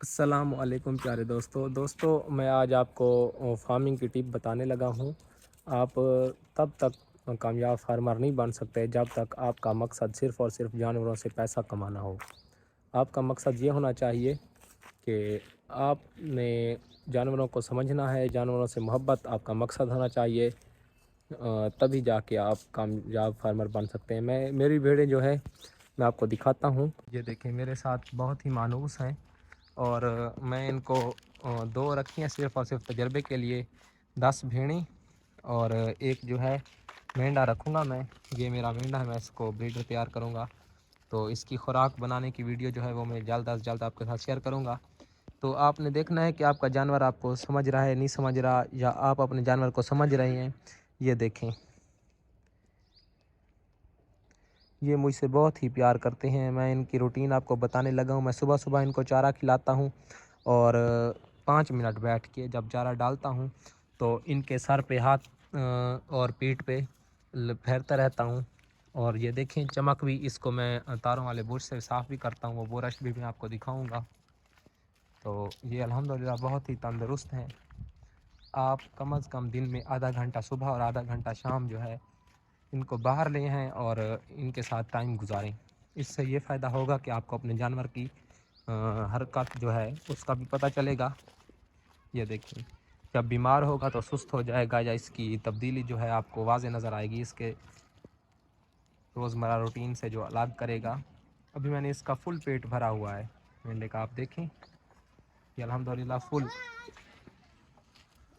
السلام علیکم پیارے دوستو، میں آج آپ کو فارمنگ کی ٹپ بتانے لگا ہوں۔ آپ تب تک کامیاب فارمر نہیں بن سکتے جب تک آپ کا مقصد صرف اور صرف جانوروں سے پیسہ کمانا ہو۔ آپ کا مقصد یہ ہونا چاہیے کہ آپ نے جانوروں کو سمجھنا ہے، جانوروں سے محبت آپ کا مقصد ہونا چاہیے، تبھی جا کے آپ کامیاب فارمر بن سکتے ہیں۔ میری بھیڑیں جو ہے میں آپ کو دکھاتا ہوں، یہ دیکھیں میرے ساتھ بہت ہی مانوس ہیں، اور میں ان کو دو رکھی ہیں صرف اور صرف تجربے کے لیے، 10 بھیڑیں اور ایک جو ہے مینڈا رکھوں گا میں۔ یہ میرا مینڈا ہے، میں اس کو بریڈر تیار کروں گا، تو اس کی خوراک بنانے کی ویڈیو جو ہے وہ میں جلد از جلد آپ کے ساتھ شیئر کروں گا۔ تو آپ نے دیکھنا ہے کہ آپ کا جانور آپ کو سمجھ رہا ہے نہیں سمجھ رہا، یا آپ اپنے جانور کو سمجھ رہے ہیں۔ یہ دیکھیں، یہ مجھ سے بہت ہی پیار کرتے ہیں۔ میں ان کی روٹین آپ کو بتانے لگا ہوں۔ میں صبح صبح ان کو چارہ کھلاتا ہوں، اور 5 منٹ بیٹھ کے جب چارہ ڈالتا ہوں تو ان کے سر پہ ہاتھ اور پیٹھ پہ پھیرتا رہتا ہوں۔ اور یہ دیکھیں چمک بھی، اس کو میں تاروں والے برش سے صاف بھی کرتا ہوں، وہ برش بھی میں آپ کو دکھاؤں گا۔ تو یہ الحمدللہ بہت ہی تندرست ہیں۔ آپ کم از کم دن میں آدھا گھنٹہ صبح اور آدھا گھنٹہ شام جو ہے ان کو باہر لے ہیں اور ان کے ساتھ ٹائم گزاریں۔ اس سے یہ فائدہ ہوگا کہ آپ کو اپنے جانور کی حرکت جو ہے اس کا بھی پتہ چلے گا۔ یہ دیکھیں، جب بیمار ہوگا تو سست ہو جائے گا، یا اس کی تبدیلی جو ہے آپ کو واضح نظر آئے گی اس کے روزمرہ روٹین سے جو الگ کرے گا۔ ابھی میں نے اس کا فل پیٹ بھرا ہوا ہے مینڈے کا، آپ دیکھیں یہ الحمدللہ فل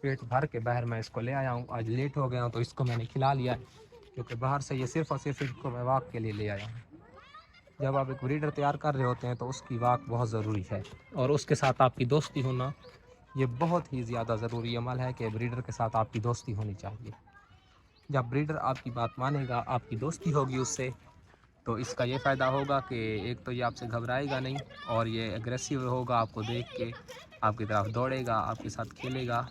پیٹ بھر کے باہر میں اس کو لے آیا ہوں۔ آج لیٹ ہو گیا ہوں تو اس کو میں نے کھلا لیا ہے، کیونکہ باہر سے یہ صرف اور صرف اس کو میں واک کے لیے لے آیا ہوں۔ جب آپ ایک بریڈر تیار کر رہے ہوتے ہیں تو اس کی واک بہت ضروری ہے، اور اس کے ساتھ آپ کی دوستی ہونا یہ بہت ہی زیادہ ضروری عمل ہے کہ بریڈر کے ساتھ آپ کی دوستی ہونی چاہیے۔ جب بریڈر آپ کی بات مانے گا، آپ کی دوستی ہوگی اس سے، تو اس کا یہ فائدہ ہوگا کہ ایک تو یہ آپ سے گھبرائے گا نہیں، اور یہ اگریسو ہوگا، آپ کو دیکھ کے آپ کی طرف دوڑے گا، آپ کے ساتھ کھیلے گا،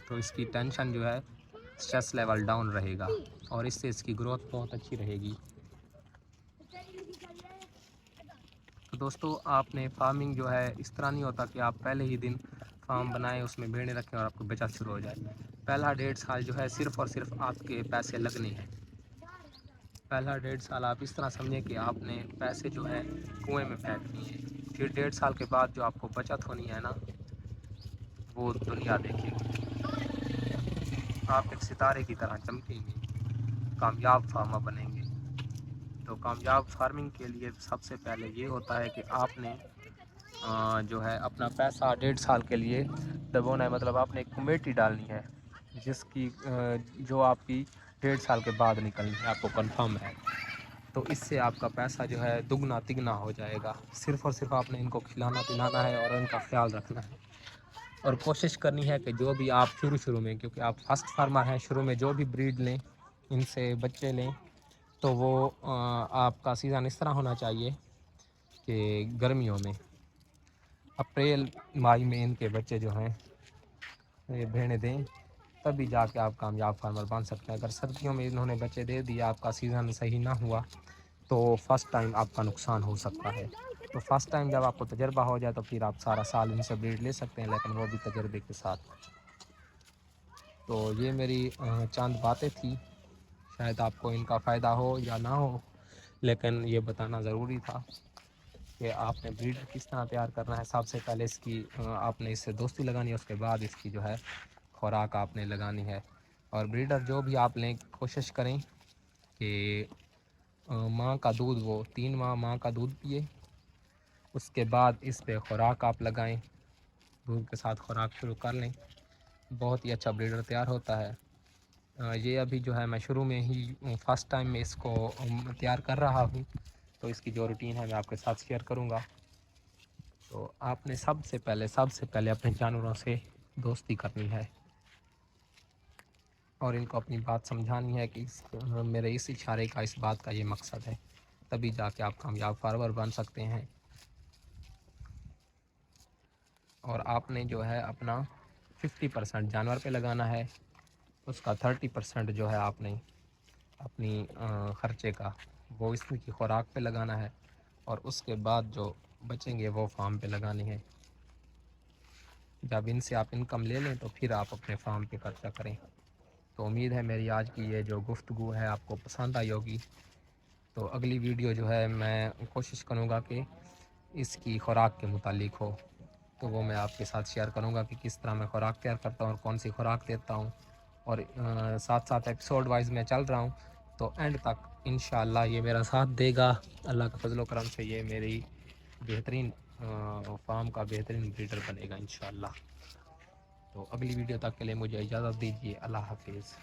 تو اس کی ٹینشن جو ہے، اسٹریس لیول ڈاؤن رہے گا، اور اس سے اس کی گروتھ بہت اچھی رہے گی۔ تو دوستو، آپ نے فارمنگ جو ہے اس طرح نہیں ہوتا کہ آپ پہلے ہی دن فارم بنائیں، اس میں بھیڑیں رکھیں اور آپ کو بیچا شروع ہو جائے۔ پہلا 1.5 سال جو ہے صرف اور صرف آپ کے پیسے لگنے ہیں۔ پہلا 1.5 سال آپ اس طرح سمجھیں کہ آپ نے پیسے جو ہے کنویں میں پھینک دیے، پھر 1.5 سال کے بعد جو آپ کو بچت ہونی ہے نا، وہ دنیا دیکھے گی۔ آپ ایک ستارے کی طرح چمکیں گے، کامیاب فارمر بنیں گے۔ تو کامیاب فارمنگ کے لیے سب سے پہلے یہ ہوتا ہے کہ آپ نے جو ہے اپنا پیسہ 1.5 سال کے لیے دبونا ہے، مطلب آپ نے ایک کمیٹی ڈالنی ہے جس کی جو آپ کی 1.5 سال کے بعد نکلنی ہے، آپ کو کنفرم ہے۔ تو اس سے آپ کا پیسہ جو ہے دگنا تگنا ہو جائے گا۔ صرف اور صرف آپ نے ان کو کھلانا پلانا ہے اور ان کا خیال رکھنا ہے، اور کوشش کرنی ہے کہ جو بھی آپ شروع میں، کیونکہ آپ فرسٹ فارمر ہیں، شروع میں جو بھی بریڈ لیں، ان سے بچے لیں، تو وہ آپ کا سیزن اس طرح ہونا چاہیے کہ گرمیوں میں اپریل مئی میں ان کے بچے جو ہیں یہ بھیڑیں دیں، تبھی جا کے آپ کامیاب فارمر بن سکتے ہیں۔ اگر سردیوں میں انہوں نے بچے دے دیا، آپ کا سیزن صحیح نہ ہوا، تو فرسٹ ٹائم آپ کا نقصان ہو سکتا ہے۔ تو فرسٹ ٹائم جب آپ کو تجربہ ہو جائے تو پھر آپ سارا سال ان سے بریڈ لے سکتے ہیں، لیکن وہ بھی تجربے کے ساتھ۔ تو یہ میری چند باتیں تھیں، شاید آپ کو ان کا فائدہ ہو یا نہ ہو، لیکن یہ بتانا ضروری تھا کہ آپ نے بریڈ کس طرح تیار کرنا ہے۔ سب سے پہلے اس کی آپ نے اس سے دوستی لگانی ہے، اس کے بعد اس کی جو ہے خوراک آپ نے لگانی ہے۔ اور بریڈر جو بھی آپ لیں، کوشش کریں کہ ماں کا دودھ، وہ 3 ماہ ماں کا دودھ پیے، اس کے بعد اس پہ خوراک آپ لگائیں، دودھ کے ساتھ خوراک شروع کر لیں، بہت ہی اچھا بریڈر تیار ہوتا ہے۔ یہ ابھی جو ہے میں شروع میں ہی فرسٹ ٹائم میں اس کو تیار کر رہا ہوں، تو اس کی جو روٹین ہے میں آپ کے ساتھ شیئر کروں گا۔ تو آپ نے سب سے پہلے اپنے جانوروں سے دوستی کرنی ہے، اور ان کو اپنی بات سمجھانی ہے کہ میرے اس اشارے کا، اس بات کا یہ مقصد ہے، تبھی جا کے آپ کامیاب فارمر بن سکتے ہیں۔ اور آپ نے جو ہے اپنا 50% جانور پہ لگانا ہے، اس کا 30% جو ہے آپ نے اپنی خرچے کا وہ اس کی خوراک پہ لگانا ہے، اور اس کے بعد جو بچیں گے وہ فارم پہ لگانے ہیں۔ جب ان سے آپ انکم لے لیں تو پھر آپ اپنے فارم پہ خرچہ کریں. تو امید ہے میری آج کی یہ جو گفتگو ہے آپ کو پسند آئی ہوگی. تو اگلی ویڈیو جو ہے میں کوشش کروں گا کہ اس کی خوراک کے متعلق ہو، تو وہ میں آپ کے ساتھ شیئر کروں گا کہ کس طرح میں خوراک تیار کرتا ہوں اور کون سی خوراک دیتا ہوں. اور ساتھ ساتھ ایپیسوڈ وائز میں چل رہا ہوں، تو اینڈ تک انشاءاللہ یہ میرا ساتھ دے گا. اللہ کا فضل و کرم سے یہ میری بہترین فارم کا بہترین بریڈر بنے گا انشاءاللہ. تو اگلی ویڈیو تک کے لیے مجھے اجازت دیجیے. اللہ حافظ.